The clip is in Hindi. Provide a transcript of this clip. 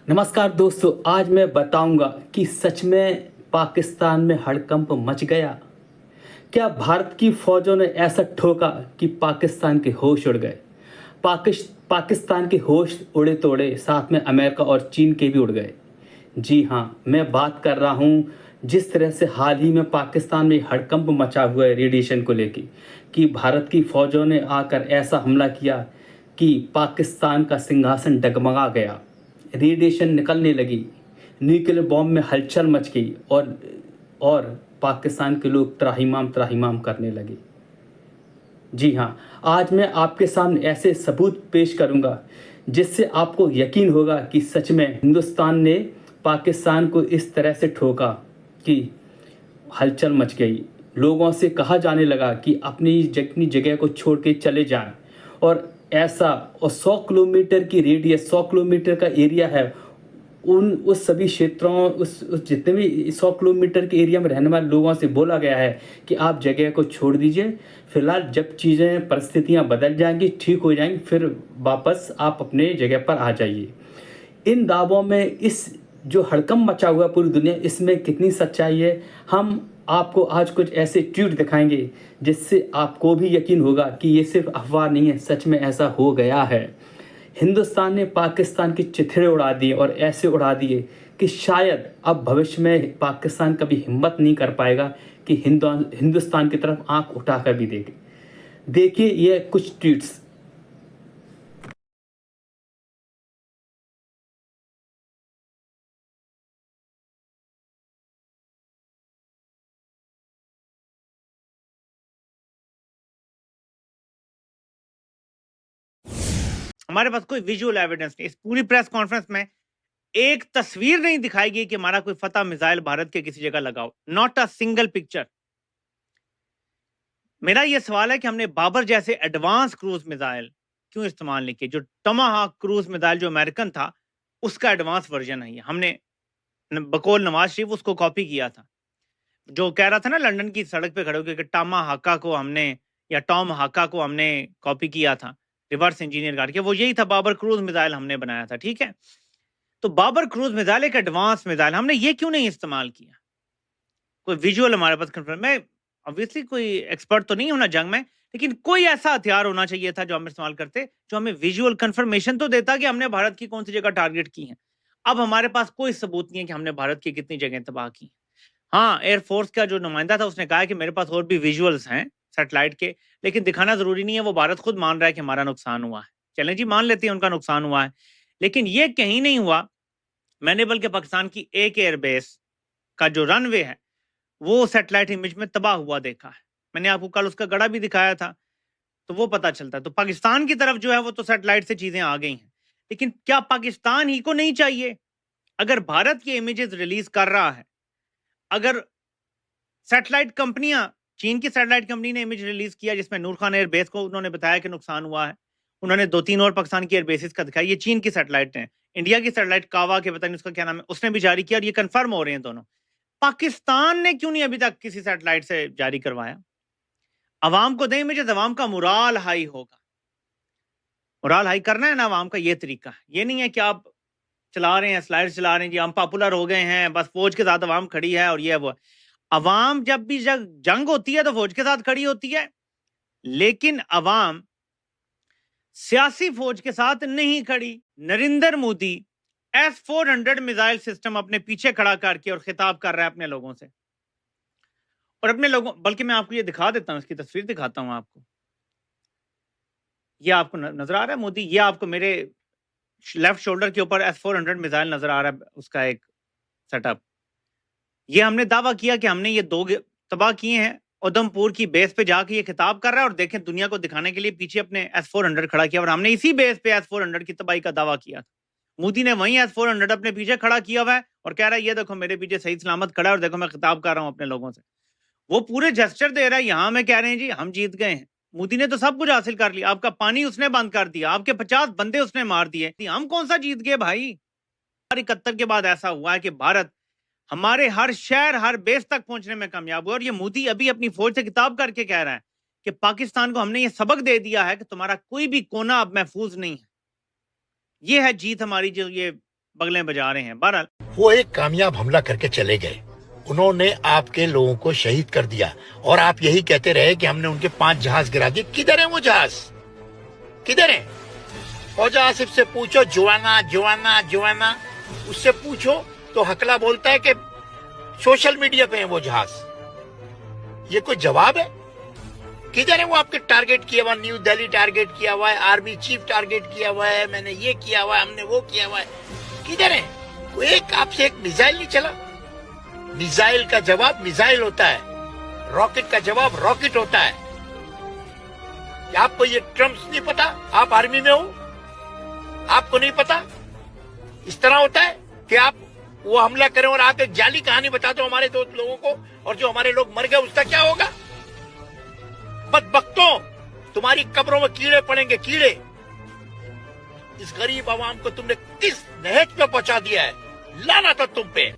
नमस्कार दोस्तों, आज मैं बताऊंगा कि सच में पाकिस्तान में हड़कंप मच गया। क्या भारत की फौजों ने ऐसा ठोका कि पाकिस्तान के होश उड़ गए। पाकिस्तान के होश उड़े तोड़े, साथ में अमेरिका और चीन के भी उड़ गए। जी हाँ, मैं बात कर रहा हूँ जिस तरह से हाल ही में पाकिस्तान में हड़कंप मचा हुआ है रेडिएशन को लेके, कि भारत की फौजों ने आकर ऐसा हमला किया कि पाकिस्तान का सिंहासन डगमगा गया, रेडिएशन निकलने लगी, न्यूक्लियर बॉम्ब में हलचल मच गई और पाकिस्तान के लोग त्राहिमाम त्राहिमाम करने लगे। जी हाँ, आज मैं आपके सामने ऐसे सबूत पेश करूंगा जिससे आपको यकीन होगा कि सच में हिंदुस्तान ने पाकिस्तान को इस तरह से ठोका कि हलचल मच गई। लोगों से कहा जाने लगा कि अपनी जगह को छोड़ के चले जाएं, और ऐसा और 100 किलोमीटर की रेडियस, 100 किलोमीटर का एरिया है, उस सभी क्षेत्रों, उस जितने भी 100 किलोमीटर के एरिया में रहने वाले लोगों से बोला गया है कि आप जगह को छोड़ दीजिए। फिलहाल जब चीज़ें, परिस्थितियां बदल जाएंगी, ठीक हो जाएंगी, फिर वापस आप अपने जगह पर आ जाइए। इन दावों में, इस जो हड़कंप मचा हुआ पूरी दुनिया, इसमें कितनी सच्चाई है, हम आपको आज कुछ ऐसे ट्वीट दिखाएंगे जिससे आपको भी यकीन होगा कि ये सिर्फ अफवाह नहीं है, सच में ऐसा हो गया है। हिंदुस्तान ने पाकिस्तान की चिथड़े उड़ा दिए, और ऐसे उड़ा दिए कि शायद अब भविष्य में पाकिस्तान कभी हिम्मत नहीं कर पाएगा कि हिंदुस्तान की तरफ आंख उठाकर भी देखे। देखिए ये कुछ ट्वीट्स। हमारे पास कोई विजुअल एविडेंस नहीं। इस पूरी प्रेस कॉन्फ्रेंस में एक तस्वीर नहीं दिखाई गई कि हमारा कोई फतह मिसाइल भारत के किसी जगह लगा हो। Not a single picture. मेरा यह सवाल है कि हमने बाबर जैसे एडवांस क्रूज मिसाइल क्यों इस्तेमाल नहीं किए। जो टमाहाक क्रूज मिसाइल जो अमेरिकन था, उसका एडवांस वर्जन है ये। हमने बकौल नवाज शरीफ उसको कॉपी किया था। जो कह रहा था ना लंदन की सड़क पे खड़े होकर कि टामा हाका को हमने, या टॉम हाका को हमने कॉपी किया था, रिवर्स इंजीनियर करके, वो यही था। बाबर क्रूज मिसाइल हमने बनाया था, ठीक है। तो बाबर क्रूज मिसाइल एक एडवांस मिसाइल, हमने ये क्यों नहीं इस्तेमाल किया? कोई विजुअल हमारे पास कंफर्म, मैं ऑब्वियसली कोई एक्सपर्ट तो नहीं हूं ना जंग में, लेकिन कोई ऐसा हथियार होना चाहिए था जो हम इस्तेमाल करते, जो हमें विजुअल कंफर्मेशन तो देता कि हमने भारत की कौन सी जगह टारगेट की है। अब हमारे पास कोई सबूत नहीं है कि हमने भारत की कितनी जगह तबाह की। हाँ, एयरफोर्स का जो नुमाइंदा था उसने कहा कि मेरे पास और भी विजुअल्स हैं सैटेलाइट के, लेकिन दिखाना जरूरी नहीं है। वो भारत खुद मान रहा है कि हमारा नुकसान हुआ है। चलें जी, मान लेते हैं उनका नुकसान हुआ है, लेकिन ये कहीं नहीं हुआ। मैंने बल्कि पाकिस्तान की एक एयरबेस का जो रनवे है वो सैटेलाइट इमेज में तबाह हुआ देखा है। मैंने आपको कल उसका गड़ा भी दिखाया था, तो वो पता चलता है। तो पाकिस्तान की तरफ जो है वो तो सैटेलाइट से चीजें आ गई हैं, लेकिन क्या पाकिस्तान ही को नहीं चाहिए? अगर भारत ये इमेजेस रिलीज कर रहा है, अगर सैटेलाइट कंपनियां, चीन की सैटेलाइट कंपनी ने इमेज रिलीज किया जिसमें नूर खान एयरबेस को उन्होंने बताया कि नुकसान हुआ है, उन्होंने 2-3 और पाकिस्तान की एयरबेसिस का दिखाया, ये चीन की सैटेलाइट है। इंडिया की सैटेलाइट कावा के पता नहीं उसका क्या नाम है, उसने भी जारी किया, और ये कंफर्म हो रहे हैं दोनों। पाकिस्तान ने क्यों नहीं अभी तक किसी सैटेलाइट से जारी करवाया? अवाम को दें इमेजेस, अवाम का मुराल हाई होगा। मुराल हाई करना है ना अवाम का, ये तरीका है। ये नहीं है कि आप चला रहे हैं, स्लाइड चला रहे हैं जी, हम पॉपुलर हो गए हैं, बस फौज के साथ अवाम खड़ी है और ये है वो है। अवाम जब भी जंग होती है तो फौज के साथ खड़ी होती है, लेकिन अवाम सियासी फौज के साथ नहीं खड़ी। Narendra Modi S-400 missile system अपने पीछे खड़ा करके और खिताब कर रहा है अपने लोगों से, और अपने लोगों, बल्कि मैं आपको ये दिखा देता हूं, इसकी तस्वीर दिखाता हूं आपको। ये आपको नजर आ रहा है मोदी, ये आपको मेरे लेफ्ट शोल्डर के ऊपर S-400 मिसाइल नजर आ रहा है, उसका एक सेटअप। ये हमने दावा किया कि हमने ये दो तबाह किए हैं। उधमपुर की बेस पे जाके ये खिताब कर रहा है, और देखें दुनिया को दिखाने के लिए पीछे अपने S-400 खड़ा किया, और हमने इसी बेस पे S-400 की तबाही का दावा किया था। मोदी ने वही S-400 अपने पीछे खड़ा किया हुआ है और कह रहा है ये देखो मेरे पीछे सही सलामत खड़ा है, और देखो मैं खिताब कर रहा हूं अपने लोगों से। वो पूरे जेस्चर दे रहा है। यहां में कह रहे हैं जी हम जीत गए हैं। मोदी ने तो सब कुछ हासिल कर लिया, आपका पानी उसने बंद कर दिया, आपके 50 बंदे उसने मार दिए, हम कौन सा जीत गए भाई? 71 के बाद ऐसा हुआ है कि भारत हमारे हर शहर, हर बेस तक पहुंचने में कामयाब हुआ, और ये मोदी अभी अपनी फौज से खिताब करके कह रहा है कि पाकिस्तान को हमने ये सबक दे दिया है कि तुम्हारा कोई भी कोना अब महफूज नहीं है। ये है जीत हमारी, जो ये बगलें बजा रहे हैं। बहरहाल वो एक कामयाब हमला करके चले गए, उन्होंने आपके लोगों को शहीद कर दिया और आप यही कहते रहे कि हमने उनके 5 जहाज गिरा दिए। किधर है वो जहाज, किधर है? फौजा आसिफ से पूछो, जुआना उससे पूछो तो हकला बोलता है कि सोशल मीडिया पे है वो जहाज। ये कोई जवाब है? किधर है वो आपके टारगेट किया हुआ? न्यू दिल्ली टारगेट किया हुआ है, आर्मी चीफ टारगेट किया हुआ है, मैंने ये किया हुआ है, हमने वो किया हुआ है। किधर है वो? एक आपसे एक मिसाइल नहीं चला। मिसाइल का जवाब मिसाइल होता है, रॉकेट का जवाब रॉकेट होता है। आपको ये टर्म्स नहीं पता? आप आर्मी में हो, आपको नहीं पता? इस तरह होता है कि आप वो हमला करें और आप एक जाली कहानी बता दो हमारे दोस्त लोगों को, और जो हमारे लोग मर गए उसका क्या होगा? बदबख्तों, तुम्हारी कब्रों में कीड़े पड़ेंगे, कीड़े। इस गरीब आवाम को तुमने किस नहज पे पहुंचा दिया है? लानत है तुम पे।